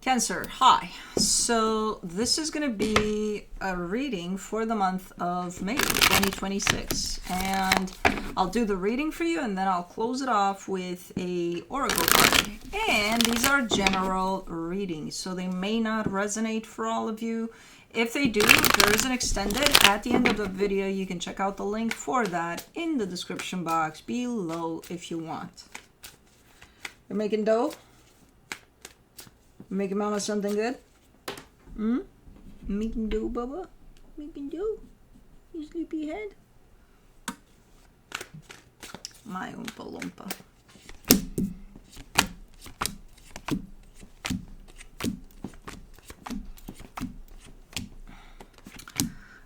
Cancer, hi. So this is going to be a reading for the month of May 2026. And I'll do the reading for you and then I'll close it off with a oracle card. And these are general readings, so they may not resonate for all of you. If they do, there is an extended at the end of the video. You can check out the link for that in the description box below if you want. You're making dough? Making mama something good? Making dough, Bubba? Making dough? You sleepyhead? My Oompa Loompa.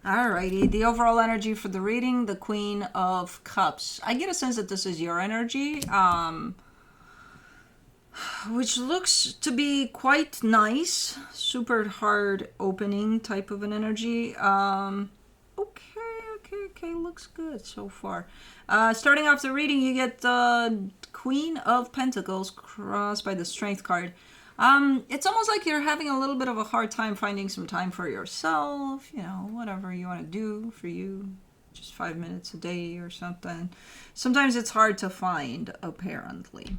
Alrighty, the overall energy for the reading, the Queen of Cups. I get a sense that this is your energy, which looks to be quite nice. Super hard opening type of an energy. Okay, looks good so far. Starting off the reading, you get the Queen of Pentacles crossed by the Strength card. It's almost like you're having a little bit of a hard time finding some time for yourself, you know, whatever you want to do for you, just 5 minutes a day or something. Sometimes it's hard to find, apparently.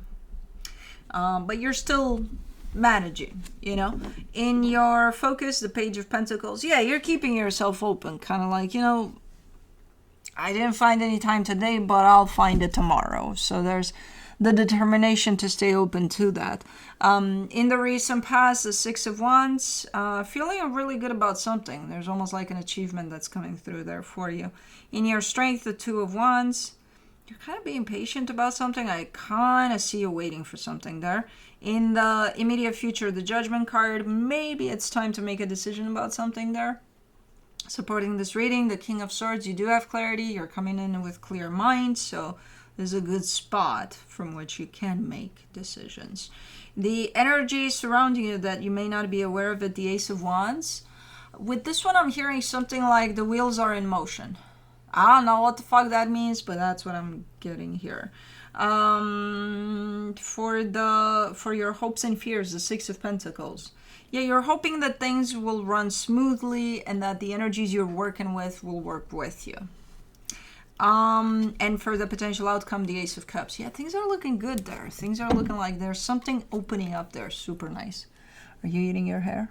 But you're still managing, you know. In your focus, the Page of Pentacles, yeah, you're keeping yourself open, kind of like, you know, I didn't find any time today, but I'll find it tomorrow. So there's the determination to stay open to that. In the recent past, the Six of Wands, feeling really good about something. There's almost like an achievement that's coming through there for you. In your Strength, the Two of Wands, you're kind of being patient about something. I kind of see you waiting for something there. In the immediate future, the Judgment card, maybe it's time to make a decision about something there. Supporting this reading, the King of Swords, you do have clarity. You're coming in with clear mind, so there's a good spot from which you can make decisions. The energy surrounding you that you may not be aware of it, the Ace of Wands. With this one, I'm hearing something like the wheels are in motion. I don't know what the fuck that means, but that's what I'm getting here. For your hopes and fears, the Six of Pentacles. Yeah, you're hoping that things will run smoothly and that the energies you're working with will work with you. And for the potential outcome, the Ace of Cups. Yeah, things are looking good there. Things are looking like there's something opening up there. Super nice. Are you eating your hair?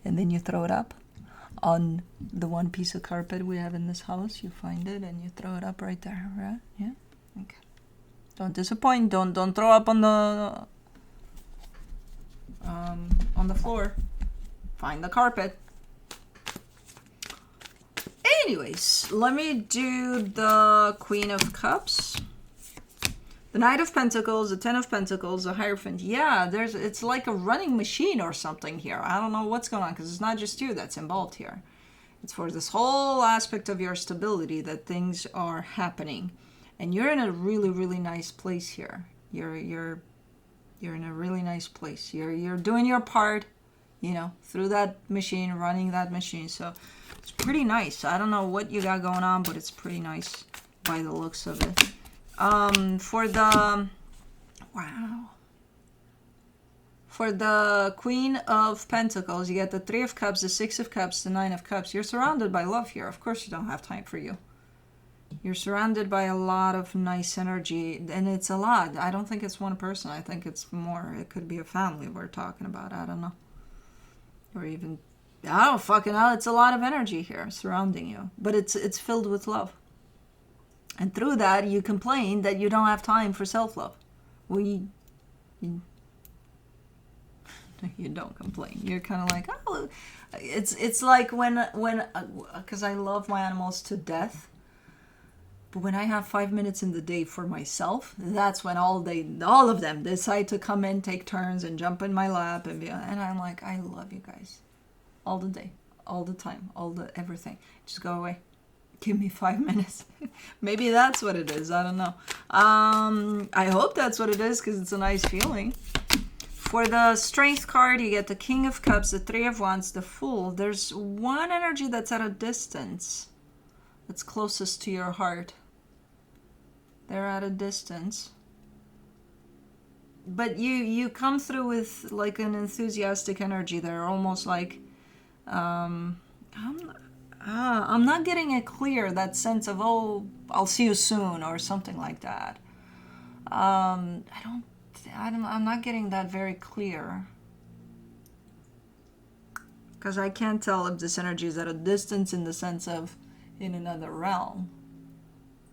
And then you throw it up on the one piece of carpet we have in this house. You find it and you throw it up right there, right? Yeah? Okay. Don't disappoint. Don't throw up on the floor. Find the carpet. Anyways, let me do the Queen of Cups, the Knight of Pentacles, the Ten of Pentacles, the Hierophant. Yeah, it's like a running machine or something here. I don't know what's going on because it's not just you that's involved here. It's for this whole aspect of your stability that things are happening, and you're in a really, really nice place here. You're in a really nice place. You're doing your part, you know, through that machine, running that machine. So it's pretty nice. I don't know what you got going on, but it's pretty nice by the looks of it. For the Queen of Pentacles, you get the Three of Cups, the Six of Cups, the Nine of Cups. You're surrounded by love here. Of course you don't have time for you. You're surrounded by a lot of nice energy, and it's a lot. I don't think it's one person. I think it's more. It could be a family we're talking about. I don't know. Or even, I don't fucking know. It's a lot of energy here surrounding you, but it's filled with love. And through that, you complain that you don't have time for self-love. Well, you don't complain. You're kind of like, oh, it's like when because I love my animals to death. But when I have 5 minutes in the day for myself, that's when all of them decide to come in, take turns, and jump in my lap, and I'm like, I love you guys, all the day, all the time, everything. Just go away. Give me 5 minutes. Maybe that's what it is. I don't know. I hope that's what it is because it's a nice feeling. For the Strength card, you get the King of Cups, the Three of Wands, the Fool. There's one energy that's at a distance, that's closest to your heart. They're at a distance. but you come through with like an enthusiastic energy there, almost like I'm I'm not getting it clear, that sense of, oh, I'll see you soon or something like that. I'm not getting that very clear, because I can't tell if this energy is at a distance in the sense of in another realm,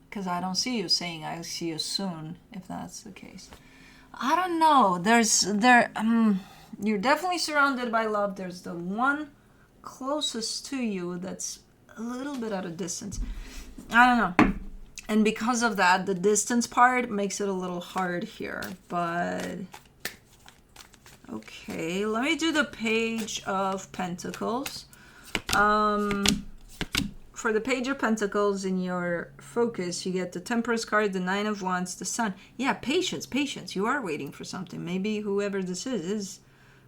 because I don't see you saying I'll see you soon, if that's the case. I don't know. You're definitely surrounded by love. There's the one closest to you that's a little bit at a distance. I don't know. And because of that, the distance part makes it a little hard here. But okay, let me do the Page of Pentacles. For the Page of Pentacles, in your focus, you get the Temperance card, the Nine of Wands, the Sun. Yeah, patience, patience. You are waiting for something. Maybe whoever this is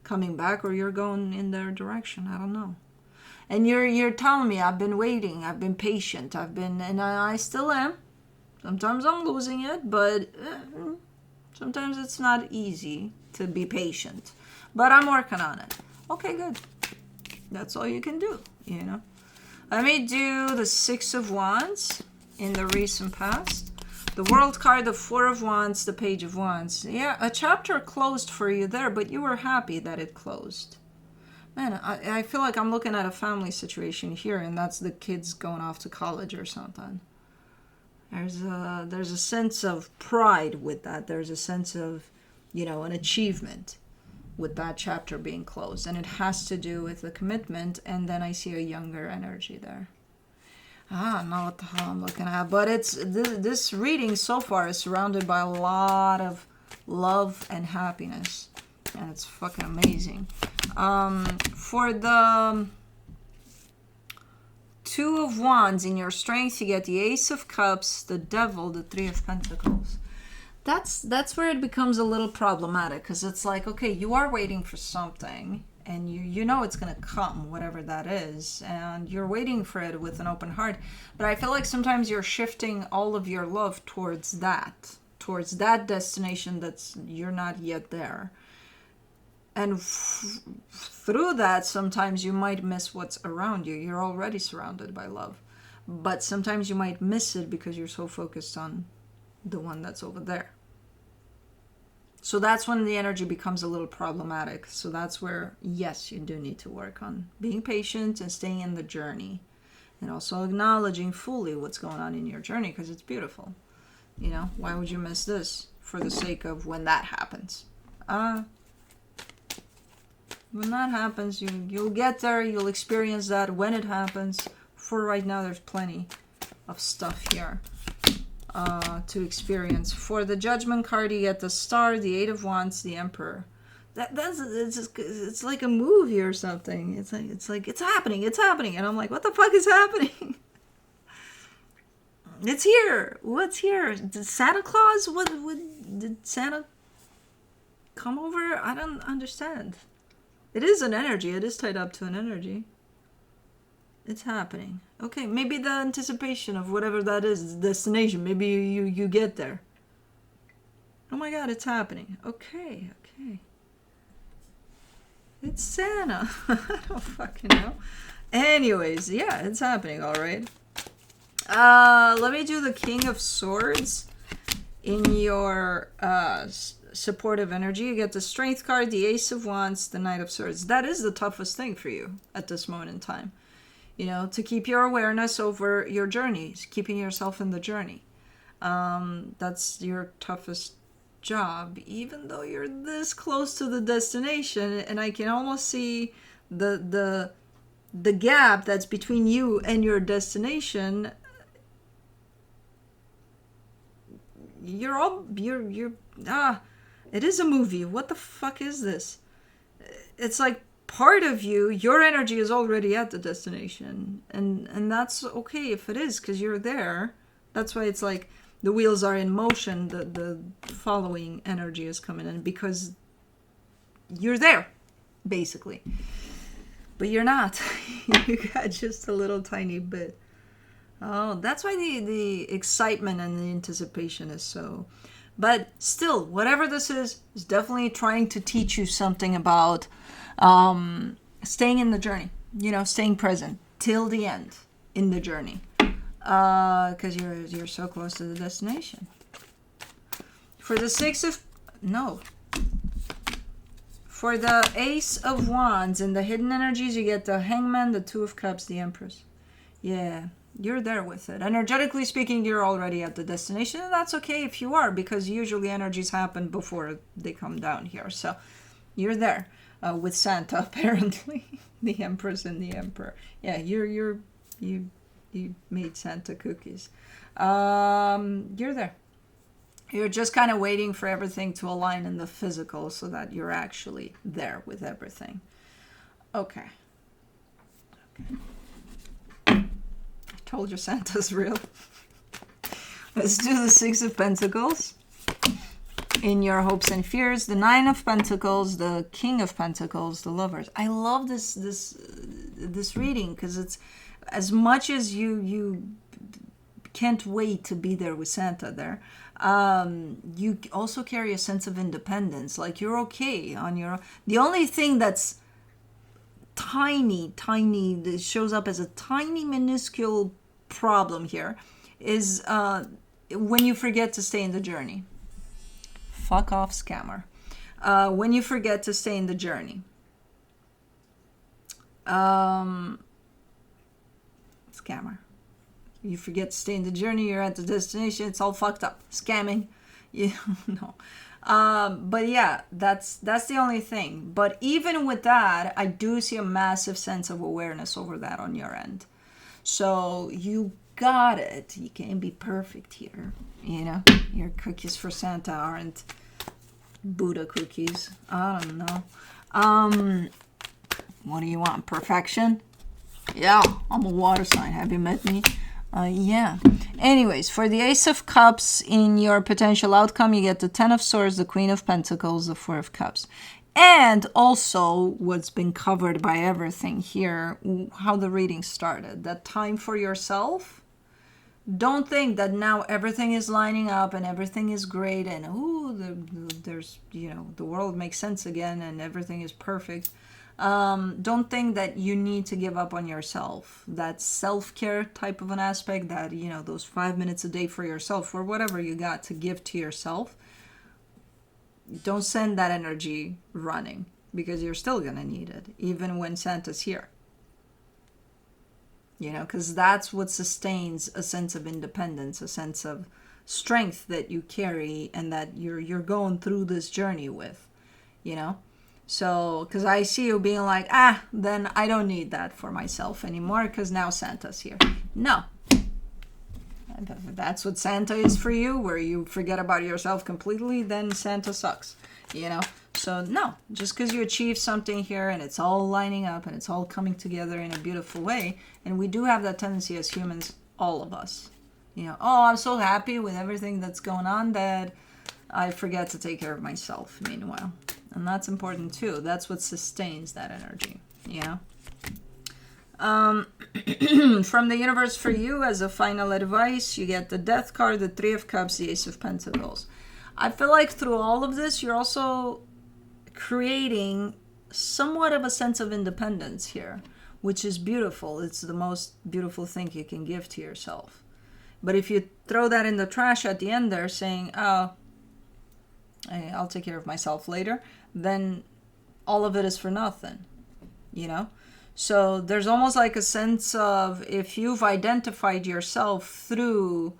coming back, or you're going in their direction. I don't know. And you're telling me, I've been waiting, I've been patient, and I still am. Sometimes I'm losing it, but sometimes it's not easy to be patient. But I'm working on it. Okay, good. That's all you can do, you know. Let me do the Six of Wands in the recent past. The World card, the Four of Wands, the Page of Wands. Yeah, a chapter closed for you there, but you were happy that it closed. Man, I feel like I'm looking at a family situation here, and that's the kids going off to college or something. There's a sense of pride with that. There's a sense of, an achievement with that chapter being closed. And it has to do with the commitment, and then I see a younger energy there. I don't know what the hell I'm looking at, but this reading so far is surrounded by a lot of love and happiness, and it's fucking amazing. For the Two of Wands in your strength, you get the Ace of Cups, the Devil, the Three of Pentacles. That's where it becomes a little problematic, because it's like, okay, you are waiting for something, and you know it's going to come, whatever that is, and you're waiting for it with an open heart. But I feel like sometimes you're shifting all of your love towards that destination that's you're not yet there. And through that, sometimes you might miss what's around you. You're already surrounded by love. But sometimes you might miss it because you're so focused on the one that's over there. So that's when the energy becomes a little problematic. So that's where, yes, you do need to work on being patient and staying in the journey. And also acknowledging fully what's going on in your journey, because it's beautiful. Why would you miss this for the sake of when that happens? When that happens, you'll get there, you'll experience that when it happens. For right now, there's plenty of stuff here to experience. For the Judgment card, you get the Star, the Eight of Wands, the Emperor. It's like a movie or something. It's like it's happening, and I'm like, what the fuck is happening? It's here. What's here? Did Santa Claus? Did Santa come over? I don't understand. It is an energy. It is tied up to an energy. It's happening. Okay, maybe the anticipation of whatever that is, the destination. Maybe you get there. Oh my God, it's happening. Okay. It's Santa. I don't fucking know. Anyways, yeah, it's happening, all right. Let me do the King of Swords in your supportive energy. You get the Strength card, the Ace of Wands, the Knight of Swords. That is the toughest thing for you at this moment in time. To keep your awareness over your journeys, keeping yourself in the journey. That's your toughest job, even though you're this close to the destination, and I can almost see the gap that's between you and your destination. It is a movie. What the fuck is this? It's like part of you, your energy is already at the destination. And that's okay if it is, because you're there. That's why it's like the wheels are in motion. The following energy is coming in because you're there, basically. But you're not. You got just a little tiny bit. Oh, that's why the excitement and the anticipation is so But still, whatever this is definitely trying to teach you something about staying in the journey, staying present till the end in the journey. Because you're so close to the destination. For the For the Ace of Wands and the hidden energies, you get the Hangman, the Two of Cups, the Empress. Yeah, you're there with it. Energetically speaking, you're already at the destination, and that's okay if you are, because usually energies happen before they come down here. So you're there with Santa, apparently, the Empress and the Emperor. Yeah, you made Santa cookies. You're there. You're just kind of waiting for everything to align in the physical so that you're actually there with everything. Okay. I told you Santa's real. Let's do the Six of Pentacles. In your hopes and fears, the Nine of Pentacles, the King of Pentacles, the Lovers. I love this reading because it's as much as you can't wait to be there with Santa there. You also carry a sense of independence, like you're okay on your own. The only thing that's tiny, that shows up as a tiny, minuscule problem here is when you forget to stay in the journey. Fuck off, scammer. When you forget to stay in the journey. Scammer. You forget to stay in the journey, you're at the destination, it's all fucked up. Scamming. No. But yeah, that's the only thing. But even with that, I do see a massive sense of awareness over that on your end. So you got it. You can't be perfect here. Your cookies for Santa aren't Buddha cookies. I don't know. What do you want? Perfection? Yeah, I'm a water sign. Have you met me? Yeah. Anyways, for the Ace of Cups, in your potential outcome, you get the Ten of Swords, the Queen of Pentacles, the Four of Cups. And also, what's been covered by everything here, how the reading started. That time for yourself. Don't think that now everything is lining up and everything is great and, there's, the world makes sense again and everything is perfect. Don't think that you need to give up on yourself. That self-care type of an aspect, that, those 5 minutes a day for yourself or whatever you got to give to yourself, don't send that energy running because you're still going to need it, even when Santa's here. Because that's what sustains a sense of independence, a sense of strength that you carry and that you're going through this journey with, So, because I see you being like, then I don't need that for myself anymore because now Santa's here. No. That's what Santa is for you, where you forget about yourself completely, then Santa sucks, So, no. Just because you achieve something here and it's all lining up and it's all coming together in a beautiful way, and we do have that tendency as humans, all of us. I'm so happy with everything that's going on that I forget to take care of myself, meanwhile. And that's important too. That's what sustains that energy, From the universe for you, as a final advice, you get the Death card, the Three of Cups, the Ace of Pentacles. I feel like through all of this, you're also creating somewhat of a sense of independence here, which is beautiful. It's the most beautiful thing you can give to yourself. But if you throw that in the trash at the end there, saying, I'll take care of myself later, then all of it is for nothing, So there's almost like a sense of, if you've identified yourself through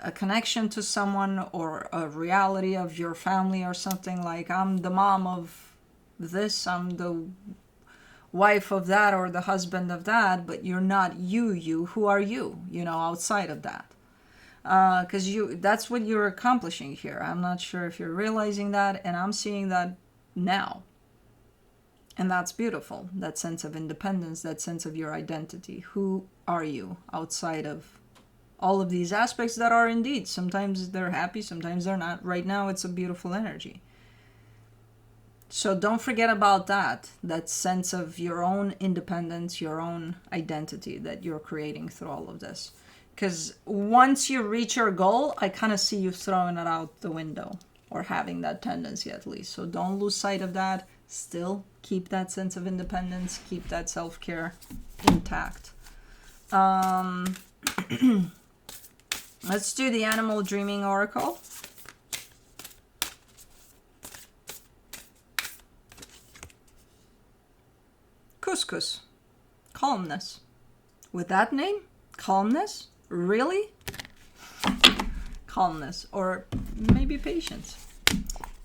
a connection to someone or a reality of your family or something, like I'm the mom of this, I'm the wife of that or the husband of that, but you're not you. Who are you, outside of that? Because that's what you're accomplishing here. I'm not sure if you're realizing that, and I'm seeing that now. And that's beautiful. That sense of independence, that sense of your identity. Who are you outside of all of these aspects that are indeed, sometimes they're happy, sometimes they're not. Right now, it's a beautiful energy. So don't forget about that sense of your own independence, your own identity that you're creating through all of this. Because once you reach your goal, I kind of see you throwing it out the window, or having that tendency at least. So don't lose sight of that. Still keep that sense of independence, keep that self-care intact. Let's do the animal dreaming oracle. Couscous. Calmness. With that name? Calmness? Really? Calmness. Or maybe patience.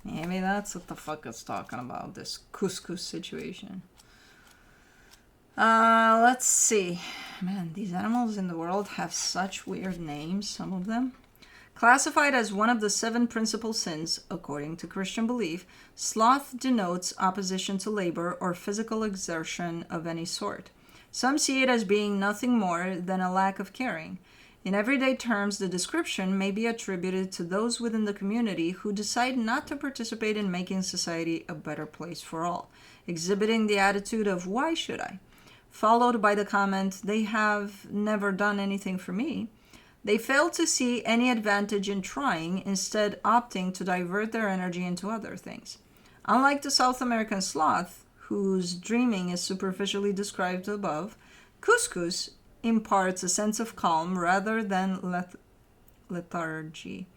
Maybe that's what the fuck it's talking about, this couscous situation. Let's see. Man, these animals in the world have such weird names, some of them. Classified as one of the 7 principal sins, according to Christian belief, sloth denotes opposition to labor or physical exertion of any sort. Some see it as being nothing more than a lack of caring. In everyday terms, the description may be attributed to those within the community who decide not to participate in making society a better place for all, exhibiting the attitude of, why should I? Followed by the comment, they have never done anything for me. They fail to see any advantage in trying, instead opting to divert their energy into other things. Unlike the South American sloth, whose dreaming is superficially described above, couscous imparts a sense of calm rather than lethargy.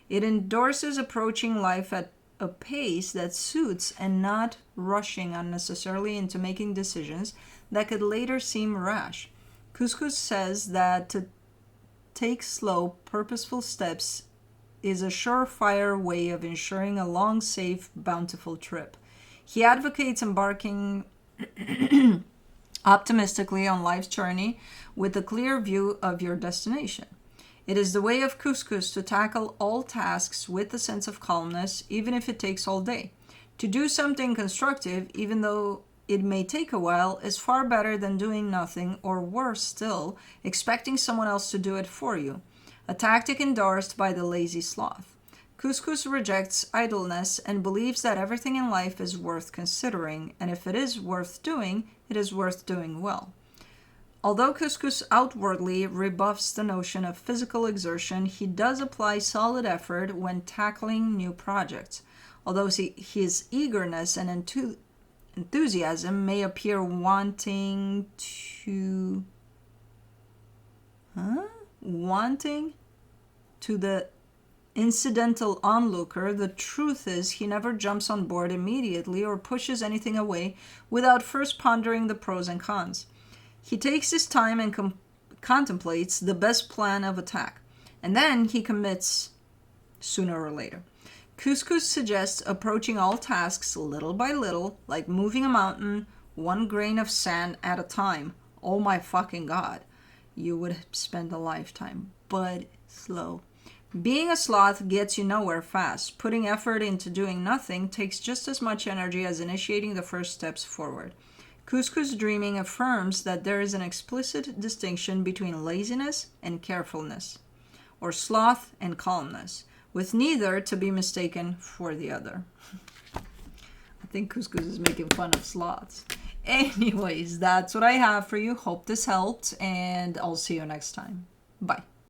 It endorses approaching life at a pace that suits and not rushing unnecessarily into making decisions that could later seem rash. Couscous says that to take slow, purposeful steps is a surefire way of ensuring a long, safe, bountiful trip. He advocates embarking optimistically on life's journey with a clear view of your destination. It is the way of couscous to tackle all tasks with a sense of calmness, even if it takes all day. To do something constructive, even though it may take a while, is far better than doing nothing, or worse still, expecting someone else to do it for you, a tactic endorsed by the lazy sloth. Couscous rejects idleness and believes that everything in life is worth considering, and if it is worth doing, it is worth doing well. Although Couscous outwardly rebuffs the notion of physical exertion, he does apply solid effort when tackling new projects. Although his eagerness and enthusiasm may appear wanting to the incidental onlooker, the truth is he never jumps on board immediately or pushes anything away without first pondering the pros and cons. He takes his time and contemplates the best plan of attack, and then he commits sooner or later. Couscous suggests approaching all tasks little by little, like moving a mountain, one grain of sand at a time. Oh my fucking god. You would spend a lifetime, but slow. Being a sloth gets you nowhere fast. Putting effort into doing nothing takes just as much energy as initiating the first steps forward. Couscous dreaming affirms that there is an explicit distinction between laziness and carefulness, or sloth and calmness, with neither to be mistaken for the other. I think Couscous is making fun of sloths. Anyways, that's what I have for you. Hope this helped, and I'll see you next time. Bye.